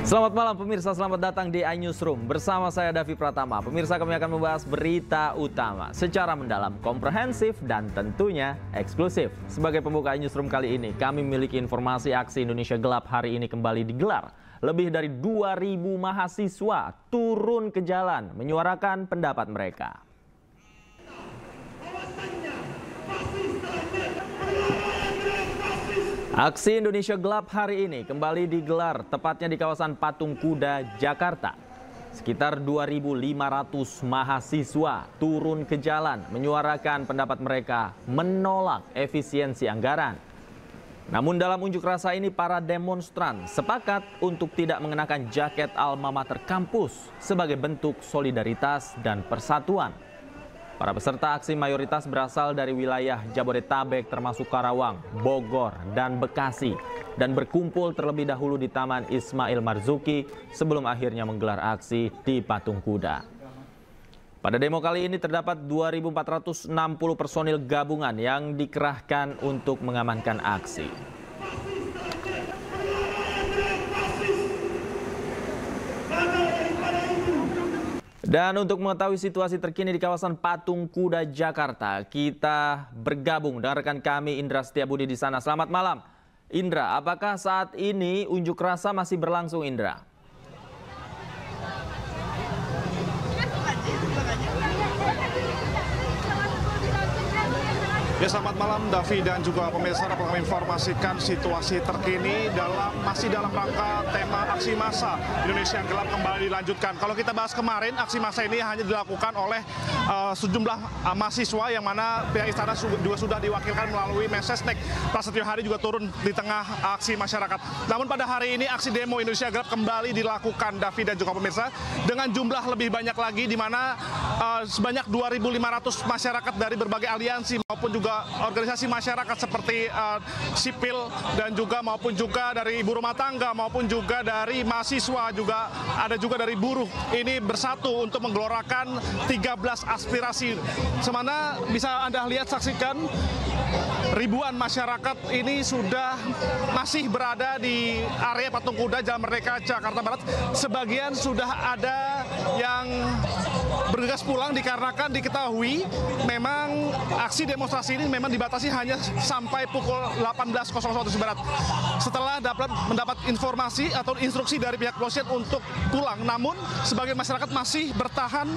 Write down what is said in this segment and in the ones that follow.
Selamat malam pemirsa, selamat datang di iNewsroom. Bersama saya Davi Pratama. Pemirsa, kami akan membahas berita utama secara mendalam, komprehensif, dan tentunya eksklusif. Sebagai pembuka iNewsroom kali ini, kami memiliki informasi aksi Indonesia Gelap hari ini kembali digelar. Lebih dari 2.000 mahasiswa turun ke jalan menyuarakan pendapat mereka. Aksi Indonesia Gelap hari ini kembali digelar tepatnya di kawasan Patung Kuda, Jakarta. Sekitar 2.500 mahasiswa turun ke jalan menyuarakan pendapat mereka menolak efisiensi anggaran. Namun dalam unjuk rasa ini para demonstran sepakat untuk tidak mengenakan jaket alma mater kampus sebagai bentuk solidaritas dan persatuan. Para peserta aksi mayoritas berasal dari wilayah Jabodetabek termasuk Karawang, Bogor, dan Bekasi dan berkumpul terlebih dahulu di Taman Ismail Marzuki sebelum akhirnya menggelar aksi di Patung Kuda. Pada demo kali ini terdapat 2.460 personil gabungan yang dikerahkan untuk mengamankan aksi. Dan untuk mengetahui situasi terkini di kawasan Patung Kuda, Jakarta, kita bergabung dengan rekan kami Indra Setiabudi di sana. Selamat malam, Indra. Apakah saat ini unjuk rasa masih berlangsung, Indra? Ya, selamat malam Davi dan juga pemirsa. Dapat kami informasikan situasi terkini masih dalam rangka tema aksi massa Indonesia Gelap kembali dilanjutkan. Kalau kita bahas kemarin, aksi massa ini hanya dilakukan oleh sejumlah mahasiswa yang mana pihak istana juga sudah diwakilkan melalui Mensesnek. Prasetyo Hadi juga turun di tengah aksi masyarakat. Namun pada hari ini aksi demo Indonesia Gelap kembali dilakukan, Davi dan juga pemirsa, dengan jumlah lebih banyak lagi, di mana sebanyak 2.500 masyarakat dari berbagai aliansi maupun juga organisasi masyarakat seperti sipil dan juga maupun juga dari ibu rumah tangga maupun juga dari mahasiswa, juga ada juga dari buruh, ini bersatu untuk menggelorakan 13 aspirasi. Semana bisa Anda lihat, saksikan ribuan masyarakat ini sudah masih berada di area Patung Kuda Jalan Merdeka, Jakarta Barat. Sebagian sudah ada yang bergegas pulang dikarenakan diketahui memang aksi demonstrasi ini memang dibatasi hanya sampai pukul 18.00 Barat. Setelah mendapat informasi atau instruksi dari pihak kepolisian untuk pulang, namun sebagian masyarakat masih bertahan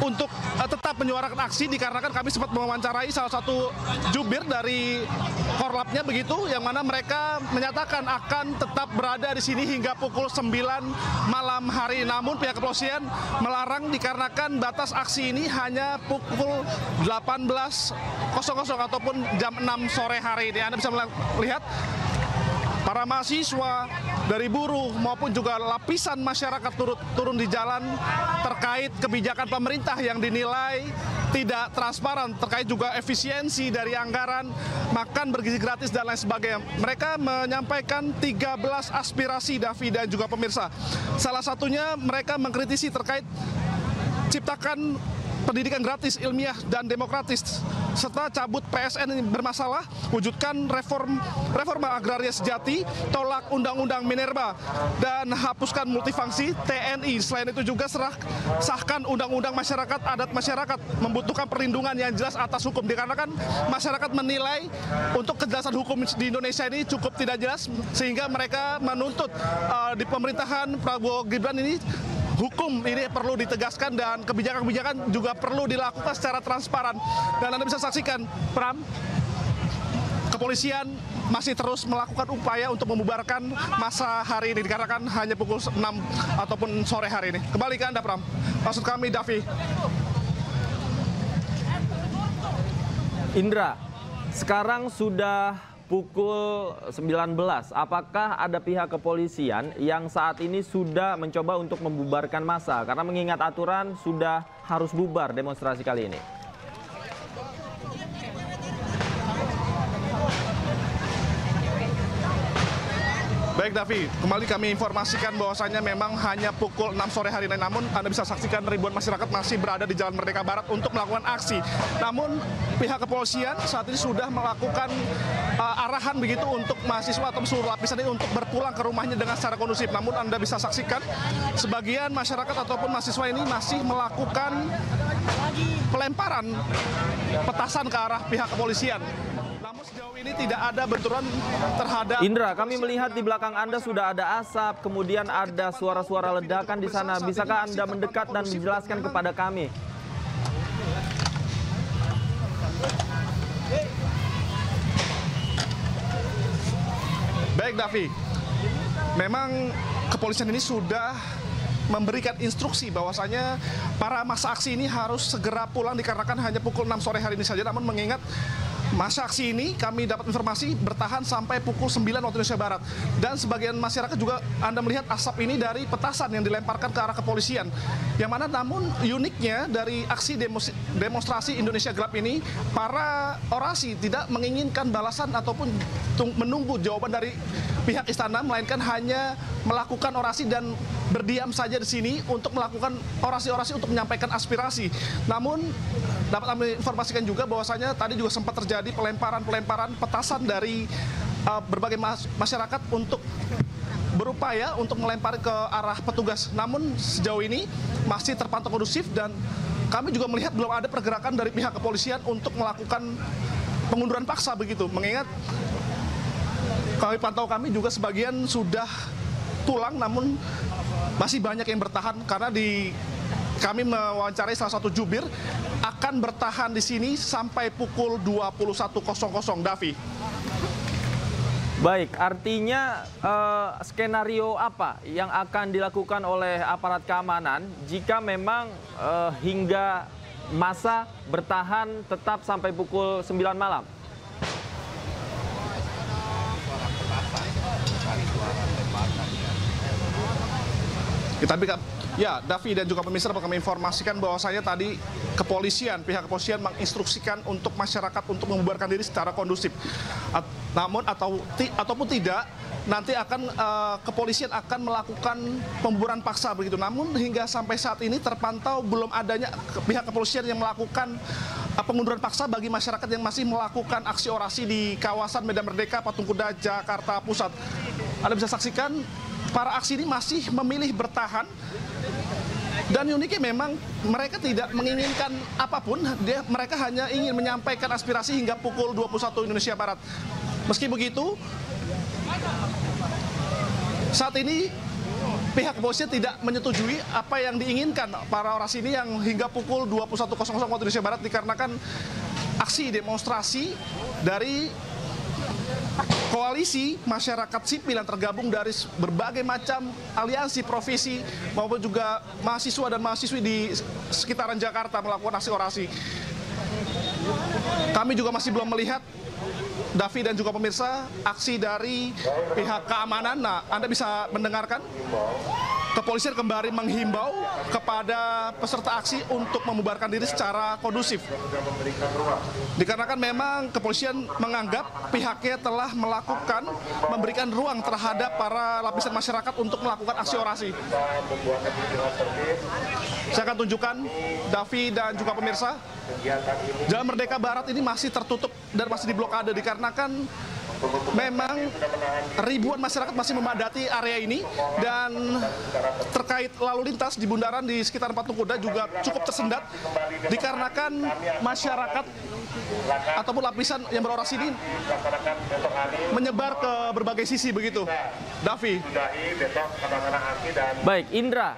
untuk tetap menyuarakan aksi, dikarenakan kami sempat mewawancarai salah satu jubir dari Korlapnya begitu, yang mana mereka menyatakan akan tetap berada di sini hingga pukul 9 malam hari. Namun pihak kepolisian melarang dikarenakan batas aksi ini hanya pukul 18.00 ataupun jam 6 sore hari ini. Anda bisa melihat para mahasiswa dari buruh maupun juga lapisan masyarakat turun di jalan terkait kebijakan pemerintah yang dinilai tidak transparan, terkait juga efisiensi dari anggaran, makan bergizi gratis dan lain sebagainya. Mereka menyampaikan 13 aspirasi, Davi dan juga pemirsa. Salah satunya mereka mengkritisi terkait ciptakan pendidikan gratis, ilmiah, dan demokratis, serta cabut PSN ini bermasalah, wujudkan reforma agraria sejati, tolak undang-undang Minerba, dan hapuskan multifungsi TNI. Selain itu juga sahkan undang-undang masyarakat, adat masyarakat, membutuhkan perlindungan yang jelas atas hukum, dikarenakan masyarakat menilai untuk kejelasan hukum di Indonesia ini cukup tidak jelas, sehingga mereka menuntut di pemerintahan Prabowo Gibran ini hukum ini perlu ditegaskan dan kebijakan-kebijakan juga perlu dilakukan secara transparan. Dan Anda bisa saksikan, Pram, kepolisian masih terus melakukan upaya untuk membubarkan massa hari ini, dikarenakan hanya pukul 6 ataupun sore hari ini. Kembali ke Anda, Pram. Maksud kami, Davi. Indra, sekarang sudah pukul 19. Apakah ada pihak kepolisian yang saat ini sudah mencoba untuk membubarkan massa? Karena mengingat aturan sudah harus bubar demonstrasi kali ini. Baik Davi, kembali kami informasikan bahwasanya memang hanya pukul 6 sore hari ini, namun Anda bisa saksikan ribuan masyarakat masih berada di Jalan Merdeka Barat untuk melakukan aksi. Namun pihak kepolisian saat ini sudah melakukan arahan begitu untuk mahasiswa atau seluruh lapisan ini untuk berpulang ke rumahnya dengan secara kondusif. Namun Anda bisa saksikan sebagian masyarakat ataupun mahasiswa ini masih melakukan pelemparan petasan ke arah pihak kepolisian. Namun sejauh ini tidak ada benturan terhadap... Indra, kami melihat di belakang Anda sudah ada asap, kemudian ada suara-suara ledakan di sana. Bisakah Anda mendekat dan menjelaskan kepada kami? Baik Davi, memang kepolisian ini sudah memberikan instruksi bahwasanya para massa aksi ini harus segera pulang dikarenakan hanya pukul 6 sore hari ini saja. Namun mengingat masa aksi ini kami dapat informasi bertahan sampai pukul 9 waktu Indonesia Barat. Dan sebagian masyarakat juga Anda melihat asap ini dari petasan yang dilemparkan ke arah kepolisian. Yang mana namun uniknya dari aksi demonstrasi Indonesia Gelap ini, para orasi tidak menginginkan balasan ataupun menunggu jawaban dari pihak istana, melainkan hanya melakukan orasi dan berdiam saja di sini untuk melakukan orasi-orasi untuk menyampaikan aspirasi. Namun dapat kami informasikan juga bahwasanya tadi juga sempat terjadi pelemparan petasan dari berbagai masyarakat untuk berupaya untuk melempar ke arah petugas. Namun sejauh ini masih terpantau kondusif dan kami juga melihat belum ada pergerakan dari pihak kepolisian untuk melakukan pengunduran paksa begitu. Mengingat kami pantau kami juga sebagian sudah pulang, namun masih banyak yang bertahan karena kami mewawancarai salah satu jubir akan bertahan di sini sampai pukul 21.00, Davi. Baik, artinya skenario apa yang akan dilakukan oleh aparat keamanan jika memang hingga massa bertahan tetap sampai pukul 9 malam? Ya, Davi dan juga pemirsa dapat kami informasikan bahwasanya tadi pihak kepolisian menginstruksikan untuk masyarakat untuk membubarkan diri secara kondusif. Namun ataupun tidak, nanti kepolisian akan melakukan pembubaran paksa begitu. Namun hingga sampai saat ini terpantau belum adanya pihak kepolisian yang melakukan pengunduran paksa bagi masyarakat yang masih melakukan aksi orasi di kawasan Medan Merdeka, Patung Kuda, Jakarta Pusat. Anda bisa saksikan para aksi ini masih memilih bertahan. Dan uniknya memang mereka tidak menginginkan apapun, mereka hanya ingin menyampaikan aspirasi hingga pukul 21 Indonesia Barat. Meski begitu, saat ini pihak kepolisian tidak menyetujui apa yang diinginkan para orasi ini yang hingga pukul 21.00 waktu Indonesia Barat dikarenakan aksi demonstrasi dari koalisi masyarakat sipil yang tergabung dari berbagai macam aliansi profesi maupun juga mahasiswa dan mahasiswi di sekitaran Jakarta melakukan aksi orasi. Kami juga masih belum melihat, Davi dan juga pemirsa, aksi dari pihak keamanan. Nah, Anda bisa mendengarkan kepolisian kembali menghimbau kepada peserta aksi untuk membubarkan diri secara kondusif. Dikarenakan memang kepolisian menganggap pihaknya telah memberikan ruang terhadap para lapisan masyarakat untuk melakukan aksi orasi. Saya akan tunjukkan, Davi dan juga pemirsa, Jalan Merdeka Barat ini masih tertutup dan masih diblokade dikarenakan memang ribuan masyarakat masih memadati area ini dan terkait lalu lintas di bundaran di sekitar Patung Kuda juga cukup tersendat dikarenakan masyarakat ataupun lapisan yang berorasi ini menyebar ke berbagai sisi begitu. Davi. Baik, Indra,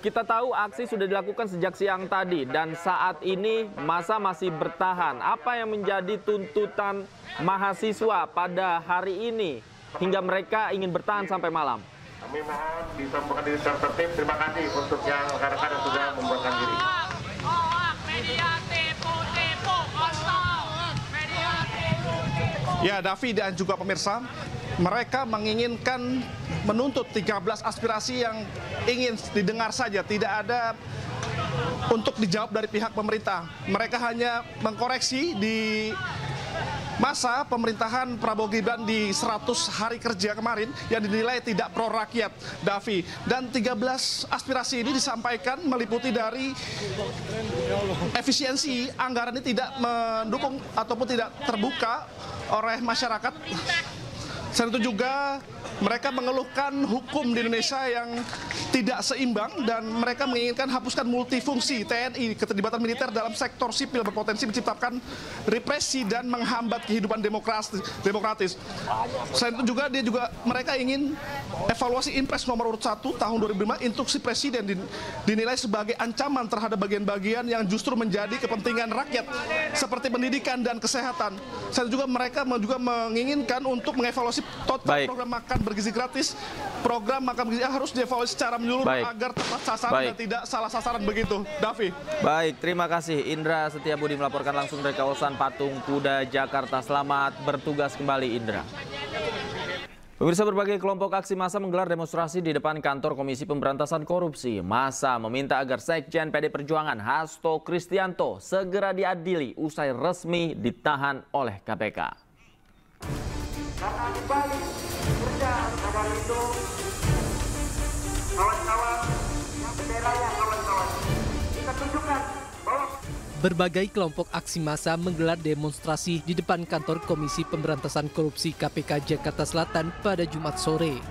kita tahu aksi sudah dilakukan sejak siang tadi dan saat ini massa masih bertahan. Apa yang menjadi tuntutan mahasiswa pada hari ini hingga mereka ingin bertahan sampai malam? Kami mohon bisa membuatkan diri secara tertib. Terima kasih untuk yang rekan-rekan yang sudah membuatkan diri. Ya, Davi dan juga pemirsa, mereka menginginkan menuntut 13 aspirasi yang ingin didengar saja, tidak ada untuk dijawab dari pihak pemerintah. Mereka hanya mengkoreksi di masa pemerintahan Prabowo Gibran di 100 hari kerja kemarin yang dinilai tidak pro rakyat, Davi. Dan 13 aspirasi ini disampaikan meliputi dari efisiensi anggaran ini tidak mendukung ataupun tidak terbuka oleh masyarakat. Selain itu juga mereka mengeluhkan hukum di Indonesia yang tidak seimbang dan mereka menginginkan hapuskan multifungsi TNI. Keterlibatan militer dalam sektor sipil berpotensi menciptakan represi dan menghambat kehidupan demokratis. Selain itu juga mereka ingin evaluasi Impres nomor urut 1 tahun 2005 instruksi presiden dinilai sebagai ancaman terhadap bagian-bagian yang justru menjadi kepentingan rakyat seperti pendidikan dan kesehatan. Selain itu juga mereka juga menginginkan untuk mengevaluasi total program makan bergizi gratis. Program makan bergizi harus dievaluasi secara menyeluruh agar tepat sasaran dan tidak salah sasaran begitu, Davi. Baik, terima kasih Indra Setiabudi melaporkan langsung dari kawasan Patung Kuda, Jakarta. Selamat bertugas kembali, Indra. Pemirsa, berbagai kelompok aksi massa menggelar demonstrasi di depan kantor Komisi Pemberantasan Korupsi. Massa meminta agar Sekjen PD Perjuangan Hasto Kristianto segera diadili usai resmi ditahan oleh KPK. Karena dibalik kerja kawan itu, kawan-kawan, benderanya kawan-kawan, kita tunjukkan bahwa berbagai kelompok aksi massa menggelar demonstrasi di depan kantor Komisi Pemberantasan Korupsi KPK Jakarta Selatan pada Jumat sore.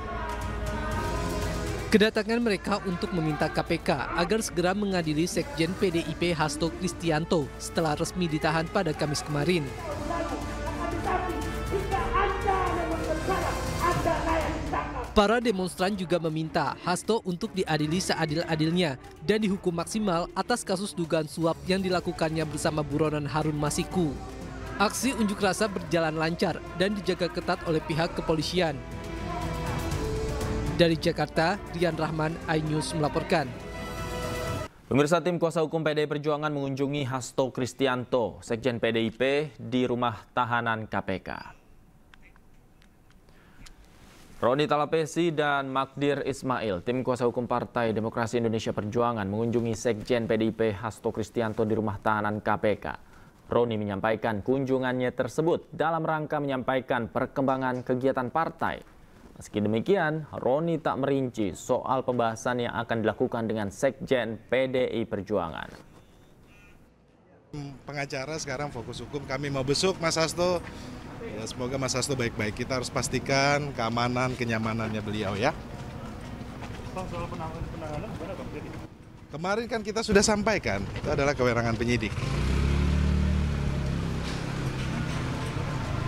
Kedatangan mereka untuk meminta KPK agar segera mengadili Sekjen PDIP Hasto Kristianto setelah resmi ditahan pada Kamis kemarin. Para demonstran juga meminta Hasto untuk diadili seadil-adilnya dan dihukum maksimal atas kasus dugaan suap yang dilakukannya bersama buronan Harun Masiku. Aksi unjuk rasa berjalan lancar dan dijaga ketat oleh pihak kepolisian. Dari Jakarta, Rian Rahman, iNews melaporkan. Pemirsa, tim kuasa hukum PDI Perjuangan mengunjungi Hasto Kristianto, Sekjen PDIP, di rumah tahanan KPK. Roni Talapesi dan Magdir Ismail, tim kuasa hukum Partai Demokrasi Indonesia Perjuangan, mengunjungi Sekjen PDIP Hasto Kristianto di rumah tahanan KPK. Roni menyampaikan kunjungannya tersebut dalam rangka menyampaikan perkembangan kegiatan partai. Meski demikian, Roni tak merinci soal pembahasan yang akan dilakukan dengan Sekjen PDI Perjuangan. Pengacara sekarang fokus hukum, kami mau besuk Mas Hasto. Ya, semoga Mas Hasto baik-baik. Kita harus pastikan keamanan, kenyamanannya beliau ya. Soal penanganan gimana, Bang? Kemarin kan kita sudah sampaikan, itu adalah kewenangan penyidik.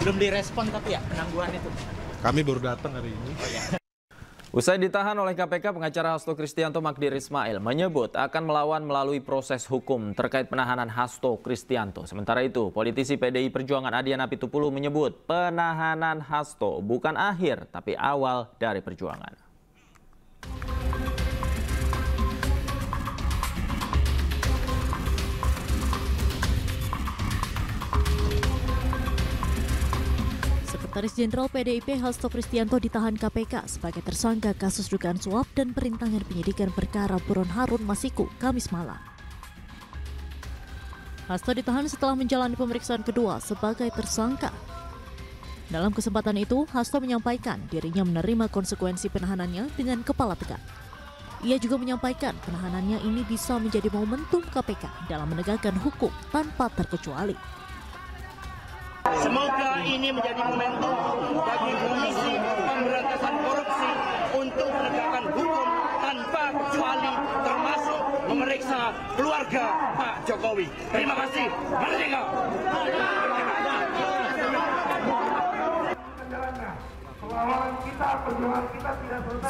Belum direspon tapi ya penangguhan itu. Kami baru datang hari ini. Usai ditahan oleh KPK, pengacara Hasto Kristianto Magdir Ismail menyebut akan melawan melalui proses hukum terkait penahanan Hasto Kristianto. Sementara itu, politisi PDI Perjuangan Adiana Pitupulu menyebut penahanan Hasto bukan akhir, tapi awal dari perjuangan. Sekretaris Jenderal PDIP Hasto Kristianto ditahan KPK sebagai tersangka kasus dugaan suap dan perintangan penyidikan perkara buron Harun Masiku Kamis malam. Hasto ditahan setelah menjalani pemeriksaan kedua sebagai tersangka. Dalam kesempatan itu, Hasto menyampaikan dirinya menerima konsekuensi penahanannya dengan kepala tegak. Ia juga menyampaikan penahanannya ini bisa menjadi momentum KPK dalam menegakkan hukum tanpa terkecuali. Semoga ini menjadi momentum bagi Komisi Pemberantasan Korupsi untuk menegakkan hukum tanpa kecuali, termasuk memeriksa keluarga Pak Jokowi. Terima kasih. Merdeka!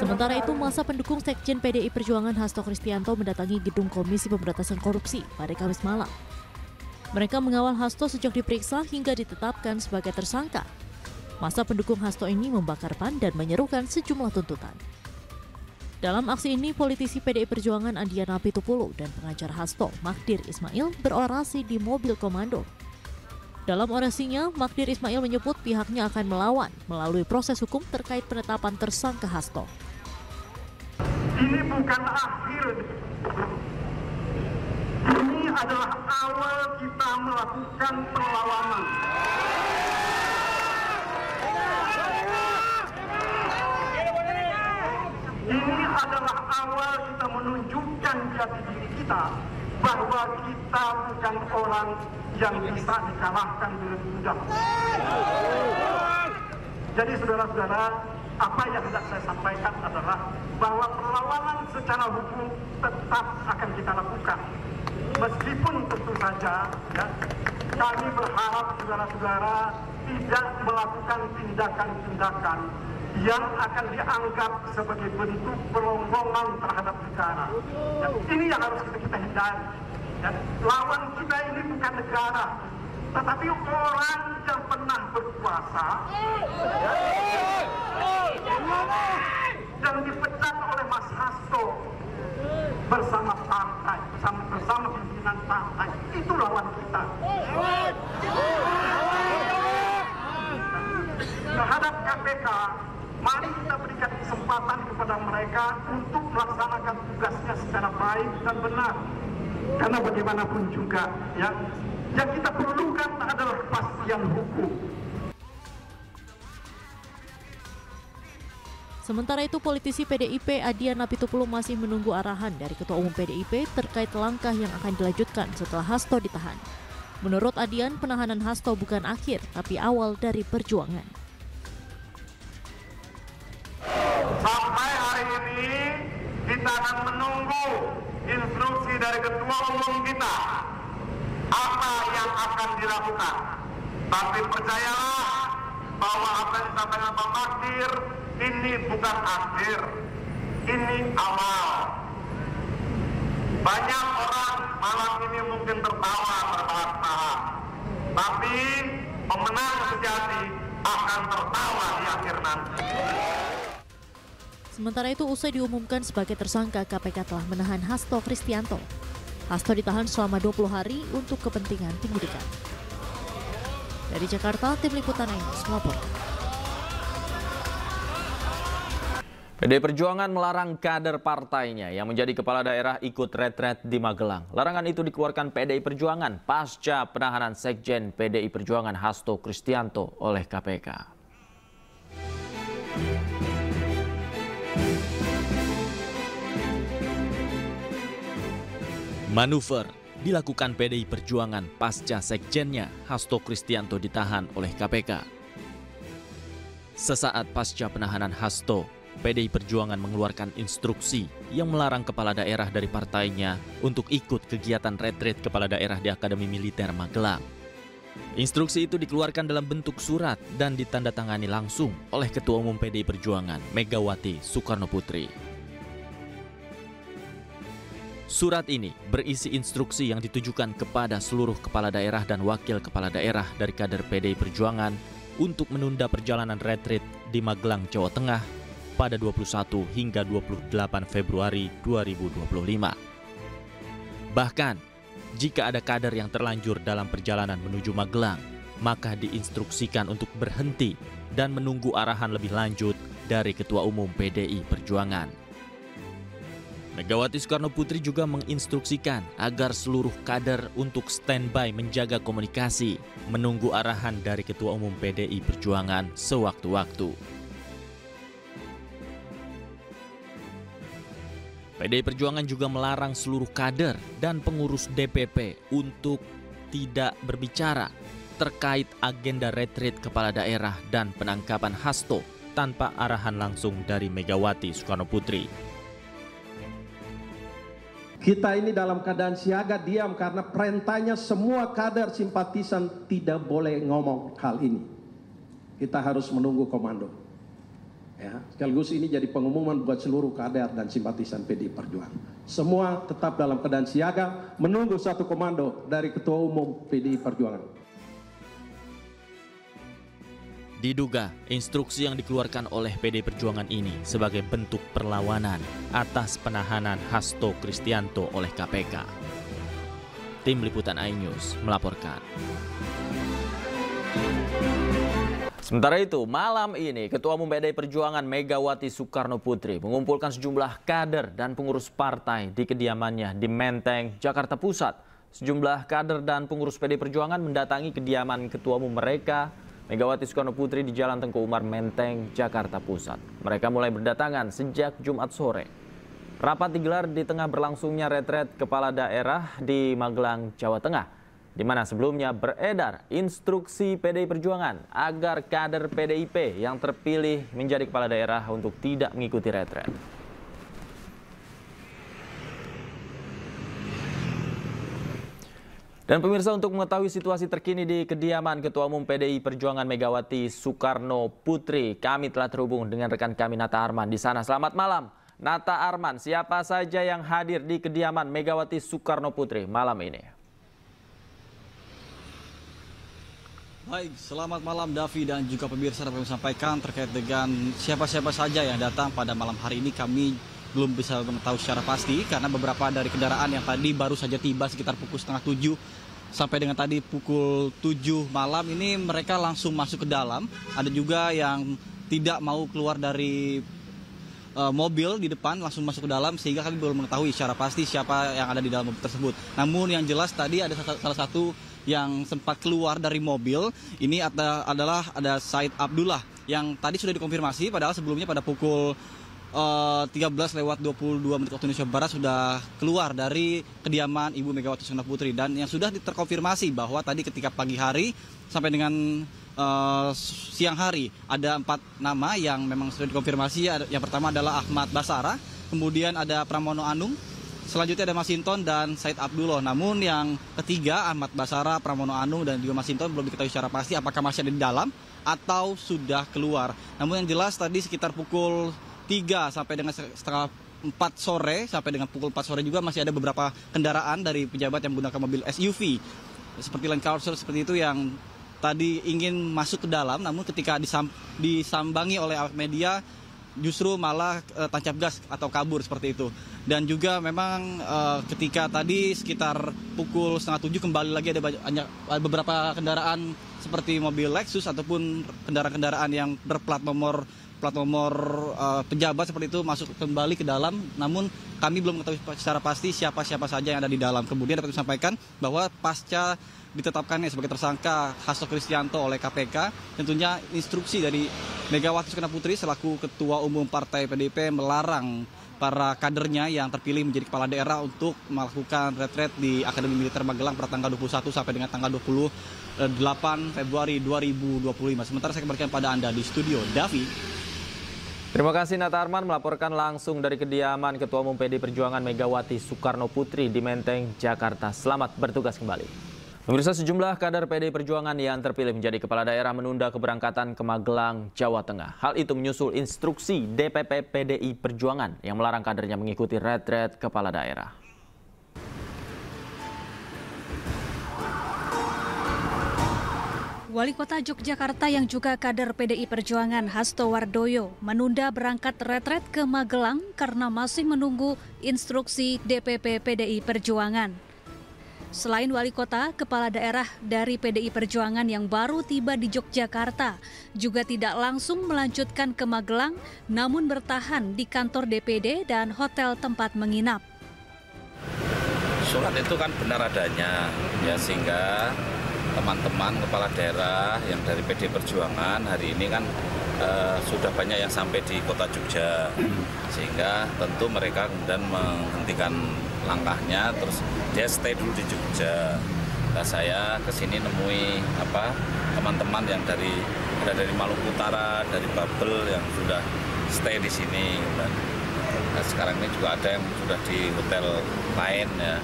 Sementara itu, masa pendukung Sekjen PDI Perjuangan Hasto Kristianto mendatangi gedung Komisi Pemberantasan Korupsi pada Kamis malam. Mereka mengawal Hasto sejak diperiksa hingga ditetapkan sebagai tersangka. Masa pendukung Hasto ini membakar ban dan menyerukan sejumlah tuntutan. Dalam aksi ini, politisi PDI Perjuangan Adiana Pitupulu dan pengacara Hasto, Magdir Ismail, berorasi di mobil komando. Dalam orasinya, Magdir Ismail menyebut pihaknya akan melawan melalui proses hukum terkait penetapan tersangka Hasto. ini bukan akhir. Ini adalah awal kita melakukan perlawanan. Ini adalah awal kita menunjukkan jati diri kita bahwa kita bukan orang yang bisa dikalahkan dengan mudah. Jadi saudara-saudara, apa yang hendak saya sampaikan adalah bahwa perlawanan secara hukum tetap akan kita lakukan. Meskipun tentu saja ya, kami berharap saudara-saudara tidak melakukan tindakan-tindakan yang akan dianggap sebagai bentuk peronggongan terhadap negara. Ya, ini yang harus kita hindari. Ya, lawan kita ini bukan negara, tetapi orang yang pernah berkuasa dan dipecat oleh Mas Hasto bersama partai, bersama pimpinan partai. Itu lawan kita. Terhadap KPK, mari kita berikan kesempatan kepada mereka untuk melaksanakan tugasnya secara baik dan benar. Karena bagaimanapun juga, ya, yang kita perlukan adalah kepastian hukum. Sementara itu, politisi PDIP Adian Apitupulu masih menunggu arahan dari Ketua Umum PDIP terkait langkah yang akan dilanjutkan setelah Hasto ditahan. Menurut Adian, penahanan Hasto bukan akhir, tapi awal dari perjuangan. Sampai hari ini kita akan menunggu instruksi dari Ketua Umum kita apa yang akan dilakukan. Tapi percayalah bahwa apa yang disampaikan Pak Magdir ini bukan akhir, ini awal. Banyak orang malam ini mungkin tertawa terbahak-bahak, tapi pemenang sejati akan tertawa di akhir nanti. Sementara itu, usai diumumkan sebagai tersangka, KPK telah menahan Hasto Kristianto. Hasto ditahan selama 20 hari untuk kepentingan penyidikan. Dari Jakarta, Tim Liputan iNews melaporkan. PDI Perjuangan melarang kader partainya yang menjadi kepala daerah ikut retret di Magelang. Larangan itu dikeluarkan PDI Perjuangan pasca penahanan Sekjen PDI Perjuangan Hasto Kristianto oleh KPK. Manuver dilakukan PDI Perjuangan pasca sekjennya Hasto Kristianto ditahan oleh KPK. Sesaat pasca penahanan Hasto, PDI Perjuangan mengeluarkan instruksi yang melarang kepala daerah dari partainya untuk ikut kegiatan retreat kepala daerah di Akademi Militer Magelang. Instruksi itu dikeluarkan dalam bentuk surat dan ditandatangani langsung oleh Ketua Umum PDI Perjuangan Megawati Soekarnoputri. Surat ini berisi instruksi yang ditujukan kepada seluruh kepala daerah dan wakil kepala daerah dari kader PDI Perjuangan untuk menunda perjalanan retreat di Magelang, Jawa Tengah pada 21 hingga 28 Februari 2025. Bahkan, jika ada kader yang terlanjur dalam perjalanan menuju Magelang, maka diinstruksikan untuk berhenti dan menunggu arahan lebih lanjut dari Ketua Umum PDI Perjuangan. Megawati Soekarnoputri juga menginstruksikan agar seluruh kader untuk standby menjaga komunikasi, menunggu arahan dari Ketua Umum PDI Perjuangan sewaktu-waktu. PDI Perjuangan juga melarang seluruh kader dan pengurus DPP untuk tidak berbicara terkait agenda retreat kepala daerah dan penangkapan Hasto tanpa arahan langsung dari Megawati Soekarnoputri. Kita ini dalam keadaan siaga diam karena perintahnya semua kader simpatisan tidak boleh ngomong hal ini. Kita harus menunggu komando. Ya, sekaligus ini jadi pengumuman buat seluruh kader dan simpatisan PDI Perjuangan. Semua tetap dalam keadaan siaga menunggu satu komando dari Ketua Umum PDI Perjuangan. Diduga instruksi yang dikeluarkan oleh PDI Perjuangan ini sebagai bentuk perlawanan atas penahanan Hasto Kristianto oleh KPK. Tim Liputan iNews melaporkan. Sementara itu, malam ini Ketua Umum PDI Perjuangan Megawati Soekarnoputri mengumpulkan sejumlah kader dan pengurus partai di kediamannya di Menteng, Jakarta Pusat. Sejumlah kader dan pengurus PDI Perjuangan mendatangi kediaman Ketua Umum mereka Megawati Soekarno Putri di Jalan Tengku Umar Menteng, Jakarta Pusat. Mereka mulai berdatangan sejak Jumat sore. Rapat digelar di tengah berlangsungnya retret kepala daerah di Magelang, Jawa Tengah, di mana sebelumnya beredar instruksi PDI Perjuangan agar kader PDIP yang terpilih menjadi kepala daerah untuk tidak mengikuti retret. Dan pemirsa, untuk mengetahui situasi terkini di kediaman Ketua Umum PDI Perjuangan Megawati Soekarno Putri, kami telah terhubung dengan rekan kami Nata Arman di sana. Selamat malam, Nata Arman. Siapa saja yang hadir di kediaman Megawati Soekarno Putri malam ini? Baik, selamat malam Davi dan juga pemirsa, dapat kami sampaikan terkait dengan siapa-siapa saja yang datang pada malam hari ini. Kami belum bisa mengetahui secara pasti karena beberapa dari kendaraan yang tadi baru saja tiba sekitar pukul 6:30 sampai dengan tadi pukul 7 malam ini mereka langsung masuk ke dalam. Ada juga yang tidak mau keluar dari mobil di depan, langsung masuk ke dalam, sehingga kami belum mengetahui secara pasti siapa yang ada di dalam mobil tersebut. Namun yang jelas tadi ada salah satu yang sempat keluar dari mobil. Ini adalah Said Abdullah yang tadi sudah dikonfirmasi, padahal sebelumnya pada pukul 13:22 waktu Indonesia Barat sudah keluar dari kediaman Ibu Megawati Soekarno Putri, dan yang sudah terkonfirmasi bahwa tadi ketika pagi hari sampai dengan siang hari ada 4 nama yang memang sudah dikonfirmasi. Yang pertama adalah Ahmad Basara, kemudian ada Pramono Anung, selanjutnya ada Masinton dan Said Abdullah. Namun yang ketiga, Ahmad Basara, Pramono Anung dan juga Masinton belum diketahui secara pasti apakah masih ada di dalam atau sudah keluar. Namun yang jelas tadi sekitar pukul 3 sampai dengan setengah 4 sore, sampai dengan pukul 4 sore juga masih ada beberapa kendaraan dari pejabat yang menggunakan mobil SUV seperti Land Cruiser seperti itu yang tadi ingin masuk ke dalam, namun ketika disambangi oleh awak media justru malah tancap gas atau kabur seperti itu. Dan juga memang ketika tadi sekitar pukul 6:30 kembali lagi ada beberapa kendaraan seperti mobil Lexus ataupun kendaraan-kendaraan yang berplat nomor pejabat seperti itu masuk kembali ke dalam. Namun kami belum mengetahui secara pasti siapa-siapa saja yang ada di dalam. Kemudian dapat disampaikan bahwa pasca ditetapkannya sebagai tersangka Hasto Kristianto oleh KPK, tentunya instruksi dari Megawati Soekarno Putri selaku Ketua Umum Partai PDIP melarang para kadernya yang terpilih menjadi kepala daerah untuk melakukan retret di Akademi Militer Magelang pada tanggal 21 sampai dengan tanggal 28 Februari 2025. Sementara saya kembalikan pada Anda di studio, Davi. Terima kasih Nata Arman melaporkan langsung dari kediaman Ketua Umum PDI Perjuangan Megawati Soekarno Putri di Menteng, Jakarta. Selamat bertugas kembali. Pemirsa, sejumlah kader PDI Perjuangan yang terpilih menjadi kepala daerah menunda keberangkatan ke Magelang, Jawa Tengah. Hal itu menyusul instruksi DPP PDI Perjuangan yang melarang kadernya mengikuti retret kepala daerah. Wali Kota Yogyakarta yang juga kader PDI Perjuangan Hasto Wardoyo menunda berangkat retret ke Magelang karena masih menunggu instruksi DPP PDI Perjuangan. Selain wali kota, kepala daerah dari PDI Perjuangan yang baru tiba di Yogyakarta juga tidak langsung melanjutkan ke Magelang, namun bertahan di kantor DPD dan hotel tempat menginap. Surat itu kan benar adanya, ya, sehingga teman-teman kepala daerah yang dari PDI Perjuangan hari ini kan sudah banyak yang sampai di kota Jogja, sehingga tentu mereka kemudian menghentikan langkahnya, terus dia stay dulu di Jogja. Nah, saya kesini nemui teman-teman yang dari Maluku Utara, dari Babel yang sudah stay di sini. Dan sekarang ini juga ada yang sudah di hotel lain, ya,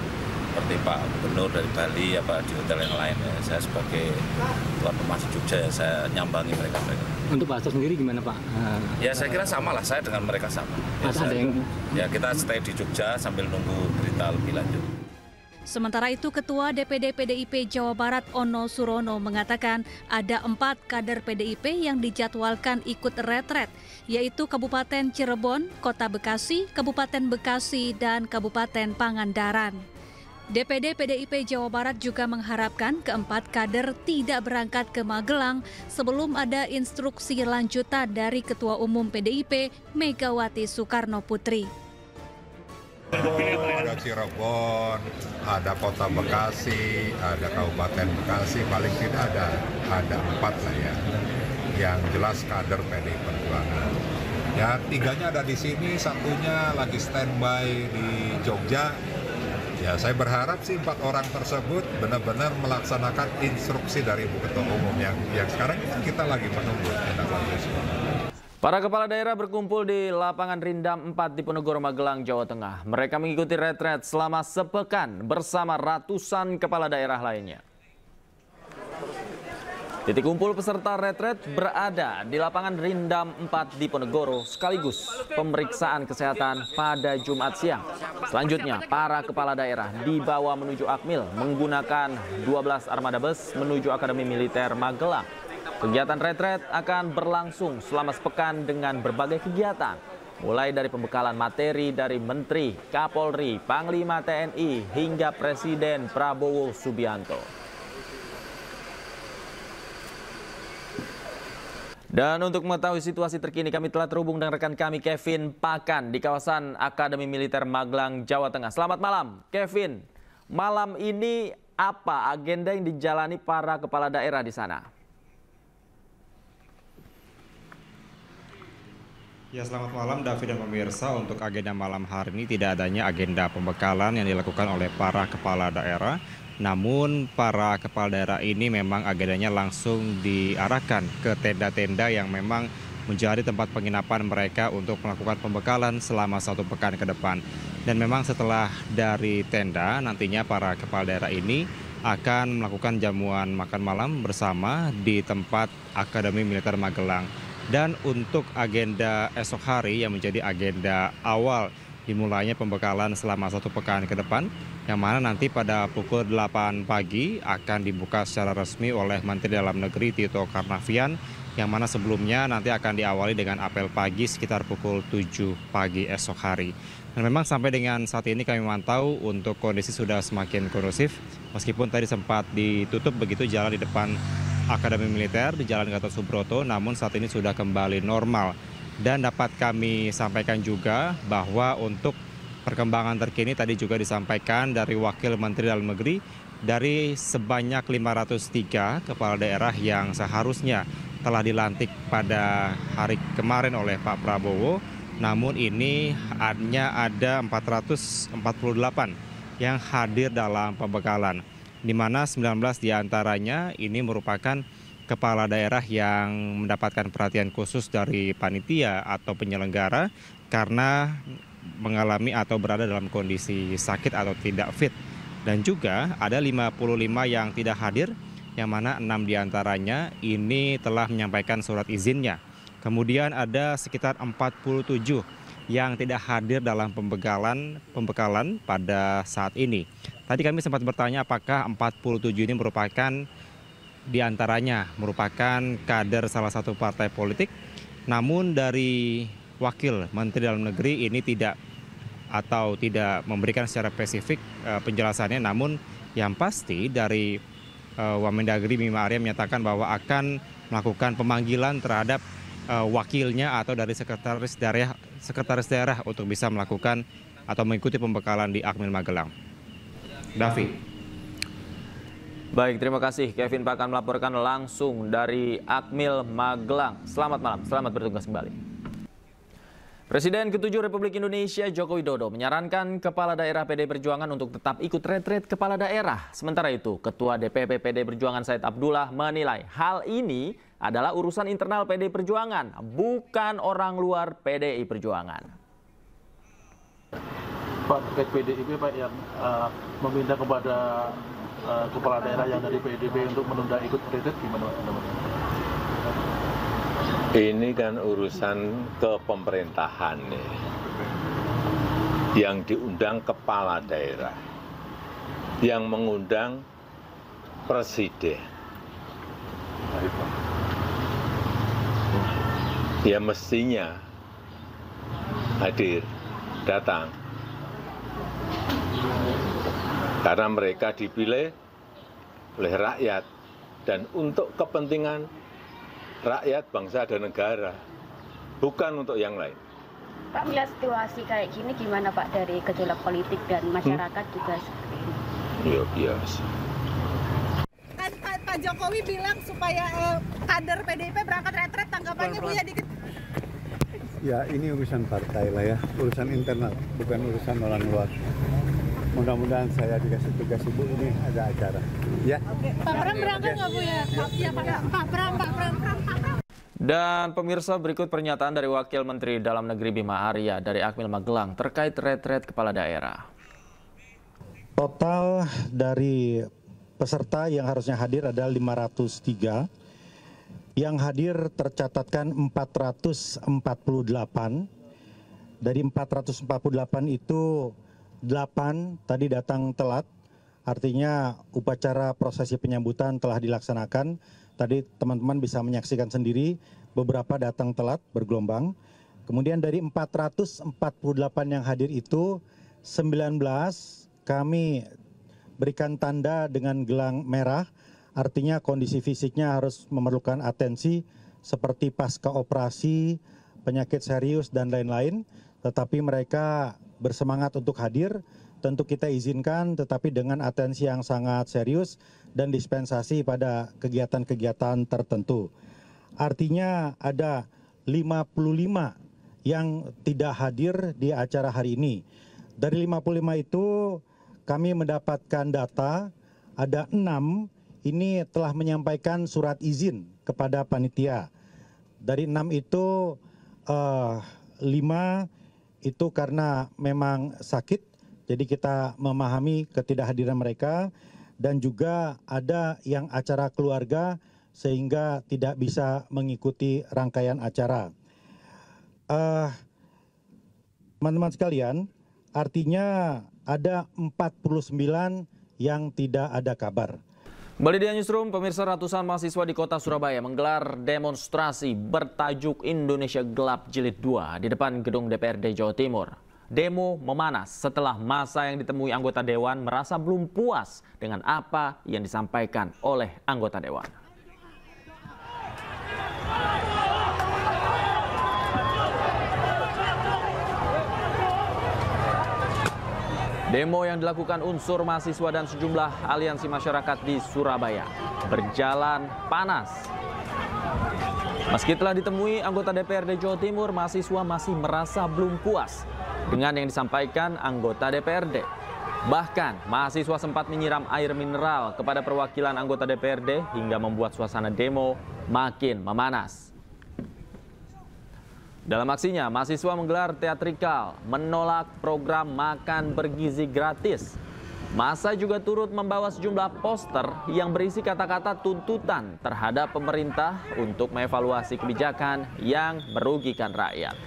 seperti Pak Gubernur dari Bali, di hotel yang lain. Ya. Saya sebagai tuan rumah di Jogja, ya, saya nyambangi mereka. Untuk Pak Hasto sendiri gimana Pak? Ya saya kira sama lah, saya dengan mereka sama. Ya, kita stay di Jogja sambil nunggu berita lebih lanjut. Sementara itu, Ketua DPD PDIP Jawa Barat Ono Surono mengatakan ada 4 kader PDIP yang dijadwalkan ikut retret, yaitu Kabupaten Cirebon, Kota Bekasi, Kabupaten Bekasi, dan Kabupaten Pangandaran. DPD PDIP Jawa Barat juga mengharapkan keempat kader tidak berangkat ke Magelang sebelum ada instruksi lanjutan dari Ketua Umum PDIP Megawati Soekarno Putri. Ada Cirebon, ada Kota Bekasi, ada Kabupaten Bekasi, paling tidak ada 4 lah ya, yang jelas kader PDI Perjuangan. Ya, 3-nya ada di sini, 1-nya lagi standby di Jogja. Ya, saya berharap sih 4 orang tersebut benar-benar melaksanakan instruksi dari Ibu Ketua Umum yang sekarang kita lagi menunggu tindak lanjut. Para kepala daerah berkumpul di lapangan Rindam 4 di Ponorogo, Magelang, Jawa Tengah. Mereka mengikuti retret selama sepekan bersama ratusan kepala daerah lainnya. Titik kumpul peserta retret berada di lapangan Rindam 4 di Ponorogo sekaligus pemeriksaan kesehatan pada Jumat siang. Selanjutnya, para kepala daerah dibawa menuju Akmil menggunakan 12 armada bus menuju Akademi Militer Magelang. Kegiatan retret akan berlangsung selama sepekan dengan berbagai kegiatan, mulai dari pembekalan materi dari Menteri, Kapolri, Panglima TNI, hingga Presiden Prabowo Subianto. Dan untuk mengetahui situasi terkini, kami telah terhubung dengan rekan kami Kevin Pakan di kawasan Akademi Militer Magelang, Jawa Tengah. Selamat malam, Kevin. Malam ini apa agenda yang dijalani para kepala daerah di sana? Ya, selamat malam David dan pemirsa. Untuk agenda malam hari ini tidak adanya agenda pembekalan yang dilakukan oleh para kepala daerah. Namun para kepala daerah ini memang agendanya langsung diarahkan ke tenda-tenda yang memang menjadi tempat penginapan mereka untuk melakukan pembekalan selama 1 pekan ke depan. Dan memang setelah dari tenda, nantinya para kepala daerah ini akan melakukan jamuan makan malam bersama di tempat Akademi Militer Magelang. Dan untuk agenda esok hari yang menjadi agenda awal dimulainya pembekalan selama 1 pekan ke depan, yang mana nanti pada pukul 8 pagi akan dibuka secara resmi oleh Menteri Dalam Negeri Tito Karnavian, yang mana sebelumnya nanti akan diawali dengan apel pagi sekitar pukul 7 pagi esok hari. Dan memang sampai dengan saat ini kami memantau untuk kondisi sudah semakin kondusif, meskipun tadi sempat ditutup begitu jalan di depan Akademi Militer di Jalan Gatot Subroto, namun saat ini sudah kembali normal. Dan dapat kami sampaikan juga bahwa untuk perkembangan terkini tadi juga disampaikan dari Wakil Menteri Dalam Negeri, dari sebanyak 503 kepala daerah yang seharusnya telah dilantik pada hari kemarin oleh Pak Prabowo, namun ini hanya ada 448 yang hadir dalam pembekalan, di mana 19 diantaranya ini merupakan kepala daerah yang mendapatkan perhatian khusus dari panitia atau penyelenggara karena mengalami atau berada dalam kondisi sakit atau tidak fit. Dan juga ada 55 yang tidak hadir, yang mana 6 diantaranya ini telah menyampaikan surat izinnya. Kemudian ada sekitar 47 yang tidak hadir dalam pembekalan pada saat ini. Tadi kami sempat bertanya apakah 47 ini merupakan diantaranya merupakan kader salah satu partai politik. Namun dari Wakil Menteri Dalam Negeri ini tidak memberikan secara spesifik penjelasannya. Namun yang pasti dari Wamendagri Bima Arya menyatakan bahwa akan melakukan pemanggilan terhadap wakilnya atau dari sekretaris daerah untuk bisa melakukan atau mengikuti pembekalan di Akmil Magelang. David. Baik, terima kasih Kevin Pakan melaporkan langsung dari Akmil Magelang. Selamat malam, selamat bertugas kembali. Presiden ke-7 Republik Indonesia Joko Widodo menyarankan kepala daerah PDI Perjuangan untuk tetap ikut retret kepala daerah. Sementara itu, Ketua DPP PDI Perjuangan Said Abdullah menilai hal ini adalah urusan internal PDI Perjuangan, bukan orang luar PDI Perjuangan. Pak, terkait PDIP Pak yang meminta kepada kepala daerah yang dari PDIP untuk menunda ikut retret, gimana Pak? Ini kan urusan kepemerintahan nih. Yang diundang kepala daerah, yang mengundang presiden. Ya mestinya hadir, datang. Karena mereka dipilih oleh rakyat dan untuk kepentingan rakyat, bangsa, dan negara, bukan untuk yang lain. Pak, melihat situasi kayak gini gimana Pak dari gejolak politik dan masyarakat juga seperti ini? Ya biasa. Kan Pak Jokowi bilang supaya kader PDIP berangkat retret, tanggapannya Bu ya dikit. Ya ini urusan partai lah ya, urusan internal, bukan urusan orang luar. Mudah-mudahan saya dikasih tugas Ibu ini ada acara. Ya. Oke. Pak Pram berangkat nggak Bu ya? Iya Pak Pram. Dan pemirsa, berikut pernyataan dari Wakil Menteri Dalam Negeri Bima Arya dari Akmil Magelang terkait retret kepala daerah. Total dari peserta yang harusnya hadir adalah 503. Yang hadir tercatatkan 448. Dari 448 itu 8 tadi datang telat. Artinya upacara prosesi penyambutan telah dilaksanakan. Tadi teman-teman bisa menyaksikan sendiri, beberapa datang telat bergelombang. Kemudian dari 448 yang hadir itu 19 kami berikan tanda dengan gelang merah. Artinya kondisi fisiknya harus memerlukan atensi seperti pasca operasi, penyakit serius dan lain-lain. Tetapi mereka bersemangat untuk hadir. Tentu kita izinkan, tetapi dengan atensi yang sangat serius dan dispensasi pada kegiatan-kegiatan tertentu. Artinya ada 55 yang tidak hadir di acara hari ini. Dari 55 itu kami mendapatkan data, ada 6 ini telah menyampaikan surat izin kepada panitia. Dari 6 itu 5 itu karena memang sakit. Jadi kita memahami ketidakhadiran mereka dan juga ada yang acara keluarga sehingga tidak bisa mengikuti rangkaian acara. Teman-teman sekalian, artinya ada 49 yang tidak ada kabar. Kembali di Newsroom, pemirsa, ratusan mahasiswa di kota Surabaya menggelar demonstrasi bertajuk Indonesia Gelap Jilid 2 di depan gedung DPRD Jawa Timur. Demo memanas setelah massa yang ditemui anggota Dewan merasa belum puas dengan apa yang disampaikan oleh anggota Dewan. Demo yang dilakukan unsur mahasiswa dan sejumlah aliansi masyarakat di Surabaya berjalan panas. Meski telah ditemui anggota DPRD Jawa Timur, mahasiswa masih merasa belum puas dengan yang disampaikan anggota DPRD. Bahkan, mahasiswa sempat menyiram air mineral kepada perwakilan anggota DPRD hingga membuat suasana demo makin memanas. Dalam aksinya, mahasiswa menggelar teatrikal menolak program makan bergizi gratis. Massa juga turut membawa sejumlah poster yang berisi kata-kata tuntutan terhadap pemerintah untuk mengevaluasi kebijakan yang merugikan rakyat.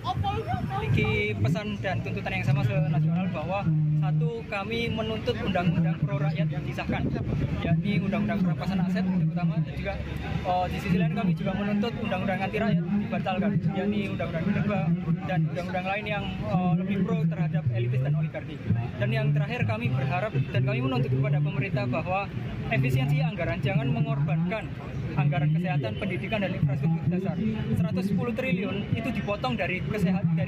Memiliki pesan dan tuntutan yang sama senasional bahwa satu, kami menuntut undang-undang pro rakyat yang disahkan, yakni undang-undang perampasan aset terutama, dan juga di sisi lain kami juga menuntut undang-undang anti rakyat dibatalkan, yakni undang-undang minerba dan undang-undang lain yang lebih pro terhadap elitis dan oligarki. Dan yang terakhir, kami berharap dan kami menuntut kepada pemerintah bahwa efisiensi anggaran jangan mengorbankan anggaran kesehatan, pendidikan, dan infrastruktur dasar. 110 triliun itu dipotong dari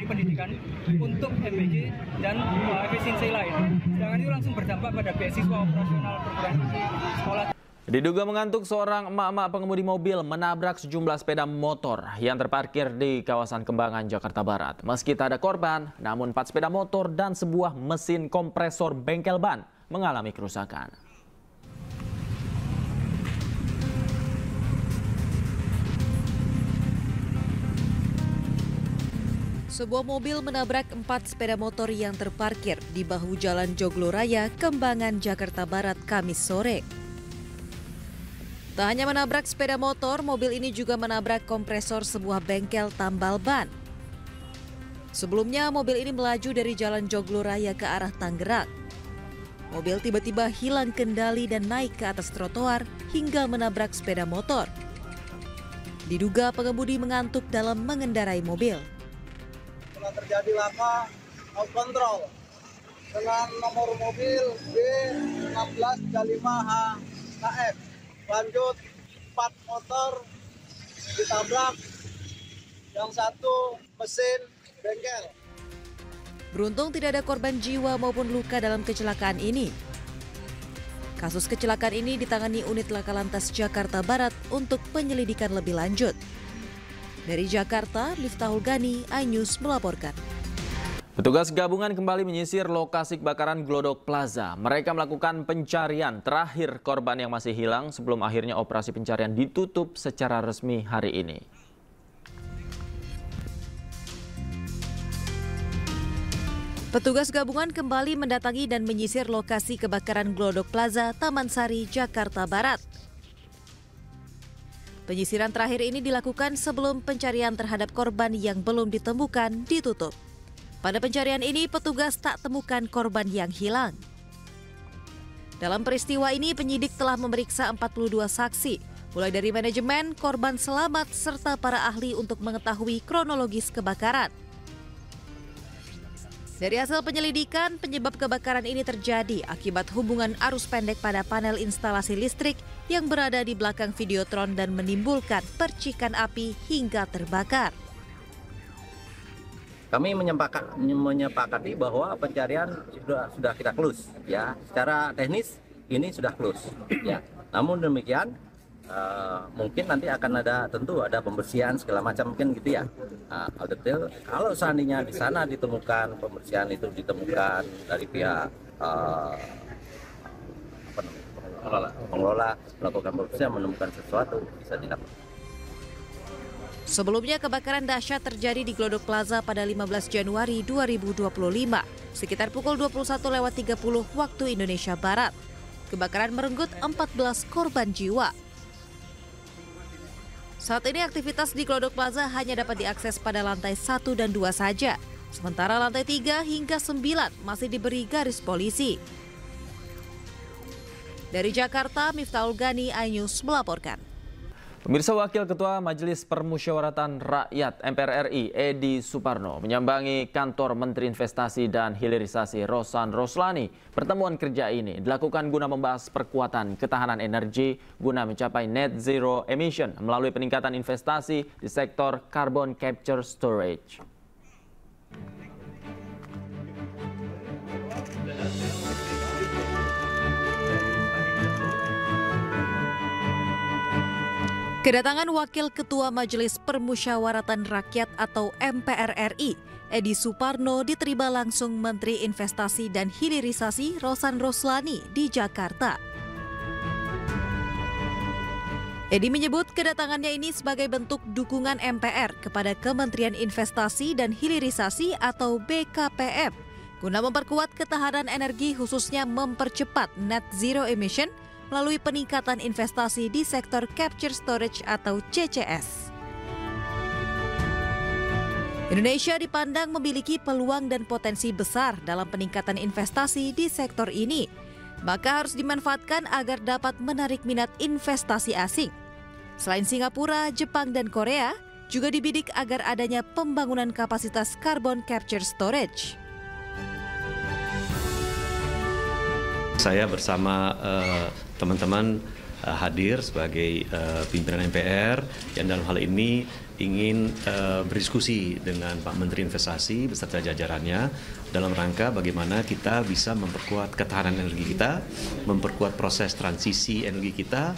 pendidikan untuk MBG dan efisiensi lain. Sedangkan itu langsung berdampak pada beasiswa operasional perguruan tinggi sekolah. Diduga mengantuk, seorang emak-emak pengemudi mobil menabrak sejumlah sepeda motor yang terparkir di kawasan Kembangan, Jakarta Barat. Meski tak ada korban, namun 4 sepeda motor dan sebuah mesin kompresor bengkel ban mengalami kerusakan. Sebuah mobil menabrak 4 sepeda motor yang terparkir di bahu Jalan Joglo Raya, Kembangan, Jakarta Barat, Kamis sore. Tak hanya menabrak sepeda motor, mobil ini juga menabrak kompresor sebuah bengkel tambal ban. Sebelumnya, mobil ini melaju dari Jalan Joglo Raya ke arah Tangerang. Mobil tiba-tiba hilang kendali dan naik ke atas trotoar hingga menabrak sepeda motor. Diduga pengemudi mengantuk dalam mengendarai mobil. Terjadi laka out control dengan nomor mobil B1635HKF. Lanjut 4 motor ditabrak, yang satu mesin bengkel. Beruntung tidak ada korban jiwa maupun luka dalam kecelakaan ini. Kasus kecelakaan ini ditangani unit Laka Lantas Jakarta Barat untuk penyelidikan lebih lanjut. Dari Jakarta, Miftahul Gani, iNews melaporkan. Petugas gabungan kembali menyisir lokasi kebakaran Glodok Plaza. Mereka melakukan pencarian terakhir korban yang masih hilang sebelum akhirnya operasi pencarian ditutup secara resmi hari ini. Petugas gabungan kembali mendatangi dan menyisir lokasi kebakaran Glodok Plaza, Taman Sari, Jakarta Barat. Penyisiran terakhir ini dilakukan sebelum pencarian terhadap korban yang belum ditemukan ditutup. Pada pencarian ini, petugas tak temukan korban yang hilang. Dalam peristiwa ini, penyidik telah memeriksa 42 saksi, mulai dari manajemen, korban selamat, serta para ahli untuk mengetahui kronologis kebakaran. Dari hasil penyelidikan, penyebab kebakaran ini terjadi akibat hubungan arus pendek pada panel instalasi listrik yang berada di belakang Videotron dan menimbulkan percikan api hingga terbakar. Kami menyepakati bahwa pencarian sudah kita close, ya. Secara teknis ini sudah close, ya. Namun demikian mungkin nanti akan tentu ada pembersihan segala macam mungkin gitu ya. Hal detail kalau seandainya di sana ditemukan pembersihan itu ditemukan dari pihak pengelola melakukan pembersihan menemukan sesuatu bisa dilakukan. Sebelumnya kebakaran dahsyat terjadi di Glodok Plaza pada 15 Januari 2025, sekitar pukul 21.30 waktu Indonesia Barat. Kebakaran merenggut 14 korban jiwa. Saat ini aktivitas di Glodok Plaza hanya dapat diakses pada lantai 1 dan 2 saja, sementara lantai 3 hingga 9 masih diberi garis polisi. Dari Jakarta, Miftahul Gani, iNews melaporkan. Pemirsa, Wakil Ketua Majelis Permusyawaratan Rakyat MPR RI Edi Suparno menyambangi kantor Menteri Investasi dan Hilirisasi Rosan Roslani. Pertemuan kerja ini dilakukan guna membahas perkuatan ketahanan energi guna mencapai net zero emission melalui peningkatan investasi di sektor carbon capture storage. Kedatangan Wakil Ketua Majelis Permusyawaratan Rakyat atau MPR RI, Edi Suparno, diterima langsung Menteri Investasi dan Hilirisasi Rosan Roslani di Jakarta. Edi menyebut kedatangannya ini sebagai bentuk dukungan MPR kepada Kementerian Investasi dan Hilirisasi atau BKPM guna memperkuat ketahanan energi, khususnya mempercepat net zero emission melalui peningkatan investasi di sektor capture storage atau CCS. Indonesia dipandang memiliki peluang dan potensi besar dalam peningkatan investasi di sektor ini, maka harus dimanfaatkan agar dapat menarik minat investasi asing. Selain Singapura, Jepang, dan Korea, juga dibidik agar adanya pembangunan kapasitas carbon capture storage. Saya bersama teman-teman hadir sebagai pimpinan MPR yang dalam hal ini ingin berdiskusi dengan Pak Menteri Investasi beserta jajarannya dalam rangka bagaimana kita bisa memperkuat ketahanan energi kita, memperkuat proses transisi energi kita,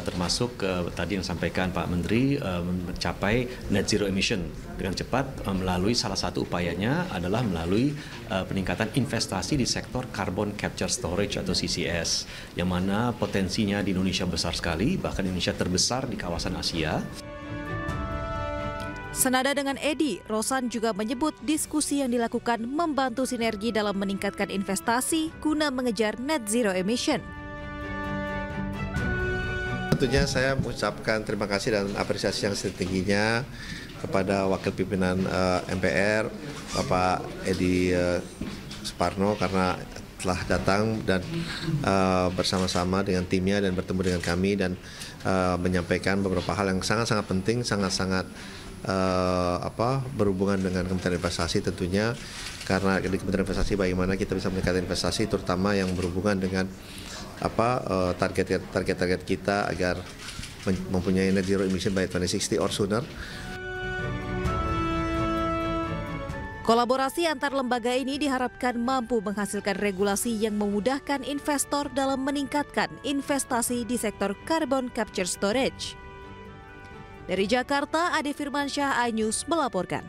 termasuk tadi yang sampaikan Pak Menteri mencapai net zero emission dengan cepat melalui salah satu upayanya adalah melalui peningkatan investasi di sektor carbon capture storage atau CCS, yang mana potensinya di Indonesia besar sekali, bahkan Indonesia terbesar di kawasan Asia. Senada dengan Edi, Rosan juga menyebut diskusi yang dilakukan membantu sinergi dalam meningkatkan investasi guna mengejar net zero emission. Tentunya saya mengucapkan terima kasih dan apresiasi yang setingginya kepada Wakil Pimpinan MPR, Bapak Edi Suparno, karena telah datang dan bersama-sama dengan timnya dan bertemu dengan kami dan menyampaikan beberapa hal yang sangat-sangat penting, sangat-sangat berhubungan dengan Kementerian Investasi tentunya, karena di Kementerian Investasi bagaimana kita bisa meningkatkan investasi terutama yang berhubungan dengan target-target kita agar mempunyai net zero emission by 2060 or sooner. Kolaborasi antar lembaga ini diharapkan mampu menghasilkan regulasi yang memudahkan investor dalam meningkatkan investasi di sektor carbon capture storage. Dari Jakarta, Ade Firmansyah, iNews melaporkan.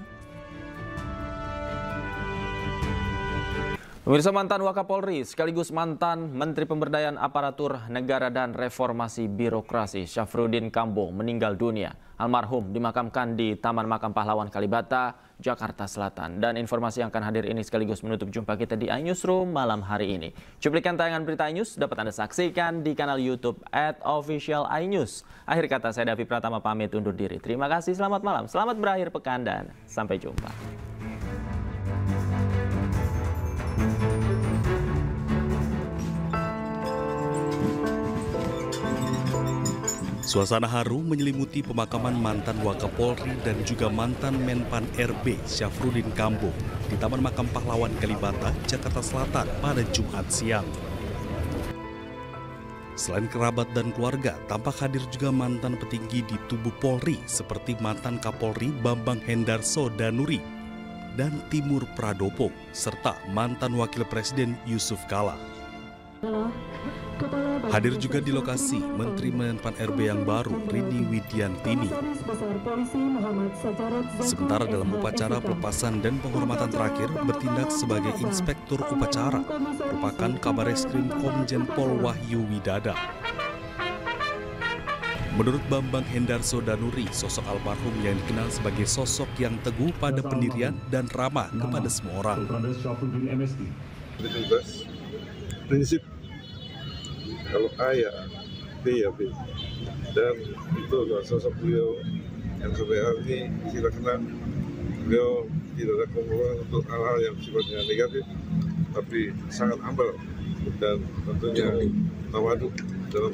Pemirsa, mantan Wakapolri sekaligus mantan Menteri Pemberdayaan Aparatur Negara dan Reformasi Birokrasi Syafruddin Kambo meninggal dunia. Almarhum dimakamkan di Taman Makam Pahlawan Kalibata, Jakarta Selatan. Dan informasi yang akan hadir ini sekaligus menutup jumpa kita di iNewsroom malam hari ini. Cuplikan tayangan berita iNews dapat Anda saksikan di kanal YouTube @officialinews. Akhir kata, saya Davi Pratama pamit undur diri. Terima kasih, selamat malam, selamat berakhir pekan dan sampai jumpa. Suasana haru menyelimuti pemakaman mantan Wakapolri dan juga mantan Menpan RB Syafruddin Kambo di Taman Makam Pahlawan Kalibata, Jakarta Selatan pada Jumat siang. Selain kerabat dan keluarga, tampak hadir juga mantan petinggi di tubuh Polri seperti mantan Kapolri Bambang Hendarso Danuri dan Timur Pradopo, serta mantan Wakil Presiden Yusuf Kala. Hadir juga di lokasi Menteri Menpan RB yang baru, Rini Widiantini. Sementara dalam upacara pelepasan dan penghormatan terakhir bertindak sebagai Inspektur Upacara, merupakan Kabareskrim Komjen Pol Wahyu Widada. Menurut Bambang Hendarso Danuri, sosok almarhum yang dikenal sebagai sosok yang teguh pada pendirian dan ramah kepada semua orang. Prinsip kalau A ya B ya B, dan itu adalah sosok beliau yang sampai hari ini kita kenal. Beliau tidak ada kemauan untuk hal-hal yang sifatnya negatif, tapi sangat humble dan tentunya tawaduk dalam